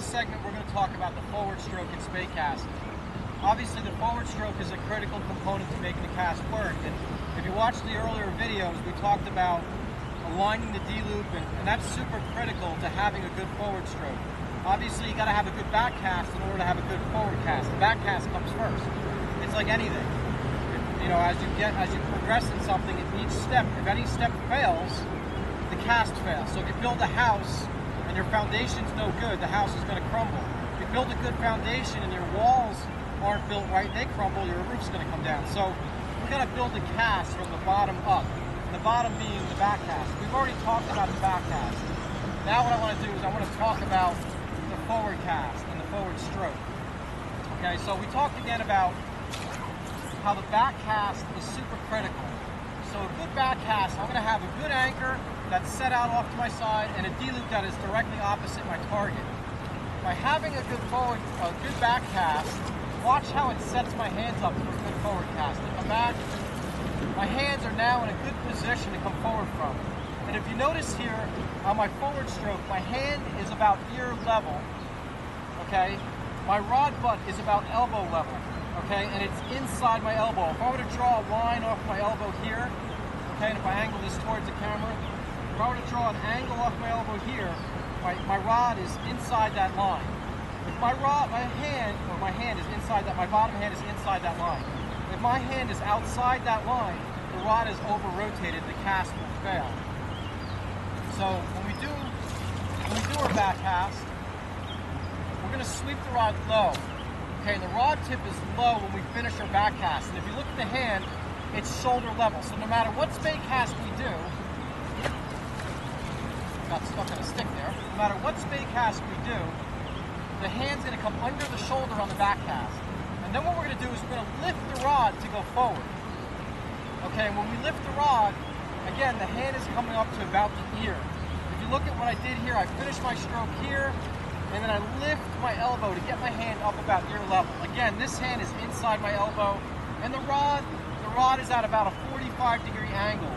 this segment, we're going to talk about the forward stroke in spey casting. Obviously, the forward stroke is a critical component to making the cast work. And if you watch the earlier videos, we talked about aligning the D-loop, and that's super critical to having a good forward stroke. Obviously, you got to have a good back cast in order to have a good forward cast. The back cast comes first. It's like anything. You know, as you progress in something, in each step, if any step fails, the cast fails. So if you build a house and your foundation's no good, the house is going to crumble. If you build a good foundation and your walls aren't built right, they crumble, your roof's going to come down. So we're going to build a cast from the bottom up, the bottom being the back cast. We've already talked about the back cast. Now what I want to do is I want to talk about the forward cast and the forward stroke. Okay, so we talked again about how the back cast is super critical. So a good back cast, I'm going to have a good anchor that's set out off to my side and a D-loop that is directly opposite my target. By having a good back cast, watch how it sets my hands up for a good forward cast. I come back, my hands are now in a good position to come forward from. And if you notice here on my forward stroke, my hand is about ear level, okay? My rod butt is about elbow level, okay? And it's inside my elbow. If I were to draw a line off my elbow here, okay, and if I angle this towards the camera, if I were to draw an angle off my elbow here, my rod is inside that line. If my hand is inside that, my bottom hand is inside that line. If my hand is outside that line, the rod is over-rotated, the cast will fail. So when we do our back cast, we're going to sweep the rod low. Okay, the rod tip is low when we finish our back cast. And if you look at the hand, it's shoulder level. So no matter what spey cast we do, got stuck in a stick there. No matter what spey cast we do, the hand's going to come under the shoulder on the back cast. And then what we're going to do is we're going to lift the rod to go forward. Okay, and when we lift the rod, again, the hand is coming up to about the ear. If you look at what I did here, I finished my stroke here, and then I lift my elbow to get my hand up about ear level. Again, this hand is inside my elbow, and the rod is at about a 45-degree angle.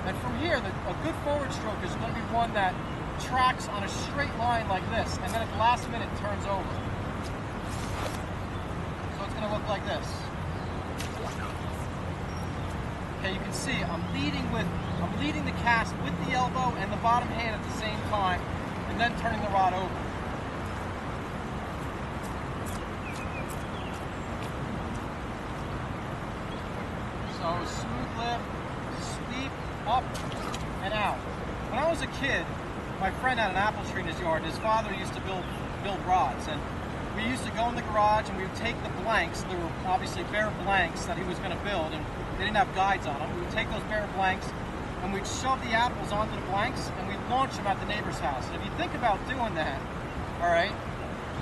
And from here, a good forward stroke is going to be one that tracks on a straight line like this, and then at the last minute turns over. So it's going to look like this. Okay, you can see I'm leading the cast with the elbow and the bottom hand at the same time, and then turning the rod over. So smooth lift, sweep, up and out. When I was a kid, my friend had an apple tree in his yard, and his father used to build rods, and we used to go in the garage and we would take the blanks. There were obviously bare blanks that he was going to build, and they didn't have guides on them. We would take those bare blanks and we'd shove the apples onto the blanks and we'd launch them at the neighbor's house. And if you think about doing that, all right,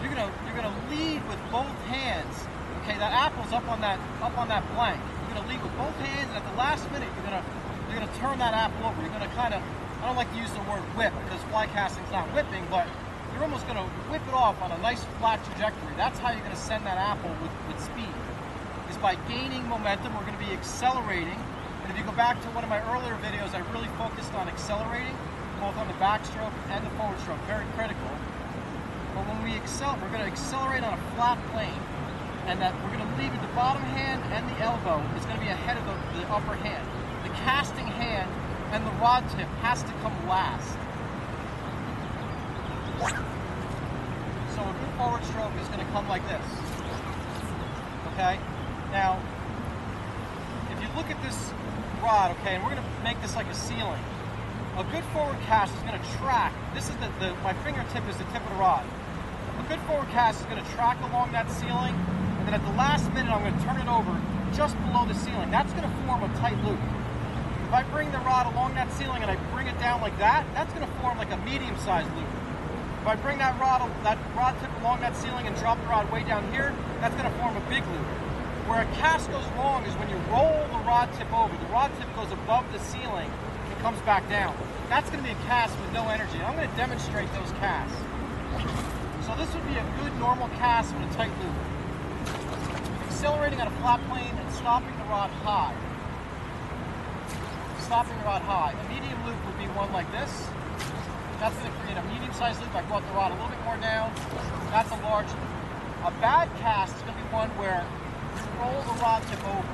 you're gonna lead with both hands. Okay, that apple's up on that blank. You're gonna lead with both hands, and at the last minute you're gonna turn that apple over. You're gonna kind of, I don't like to use the word whip because fly casting's not whipping, but you're almost going to whip it off on a nice flat trajectory. That's how you're going to send that apple with speed. Is by gaining momentum. We're going to be accelerating. And if you go back to one of my earlier videos, I really focused on accelerating, both on the backstroke and the forward stroke. Very critical. But when we're going to accelerate on a flat plane, and that we're going to lead with the bottom hand and the elbow is going to be ahead of the upper hand. The casting hand and the rod tip has to come last. So a good forward stroke is going to come like this. Okay? Now, if you look at this rod, okay, and we're going to make this like a ceiling. A good forward cast is going to track. This is my fingertip is the tip of the rod. A good forward cast is going to track along that ceiling, and then at the last minute I'm going to turn it over just below the ceiling. That's going to form a tight loop. If I bring the rod along that ceiling and I bring it down like that, that's going to form like a medium-sized loop. If I bring that rod tip along that ceiling and drop the rod way down here, that's going to form a big loop. Where a cast goes wrong is when you roll the rod tip over. The rod tip goes above the ceiling and comes back down. That's going to be a cast with no energy. I'm going to demonstrate those casts. So this would be a good normal cast with a tight loop. Accelerating on a flat plane and stopping the rod high. Stopping the rod high. A medium loop would be one like this. That's going to create a medium-sized loop. I brought the rod a little bit more down. That's a large loop. A bad cast is going to be one where you roll the rod tip over,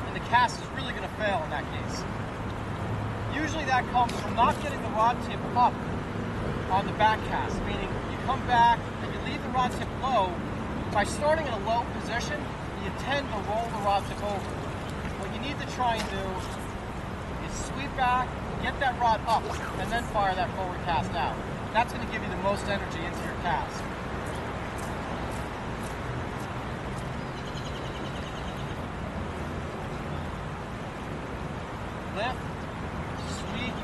and the cast is really going to fail in that case. Usually that comes from not getting the rod tip up on the back cast, meaning you come back and you leave the rod tip low. By starting in a low position, you tend to roll the rod tip over. What you need to try and do is sweep back, get that rod up, and then fire that forward cast out. That's going to give you the most energy into your cast. Lift, sweep.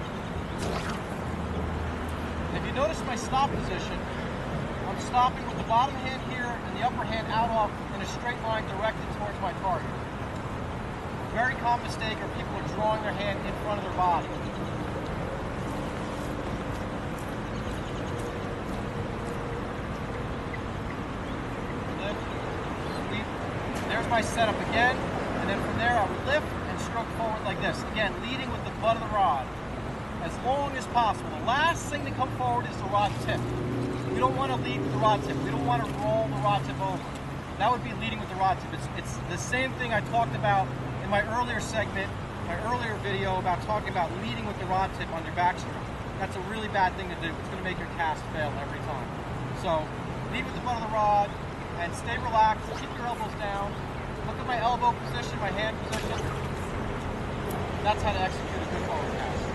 And if you notice my stop position, I'm stopping with the bottom hand here and the upper hand out off in a straight line directed towards my target. Very common mistake are people are drawing their hand in front of their body. Lift, sweep. There's my setup again, and then from there I would lift and stroke forward like this. Again, leading with the butt of the rod as long as possible. The last thing to come forward is the rod tip. We don't want to lead with the rod tip. We don't want to roll the rod tip over. That would be leading with the rod tip. It's the same thing I talked about in my earlier segment, my earlier video about talking about leading with the rod tip on your backstroke. That's a really bad thing to do. It's going to make your cast fail every time. So lead with the butt of the rod and stay relaxed. Keep your elbows down. Look at my elbow position, my hand position. That's how to execute a good forward cast.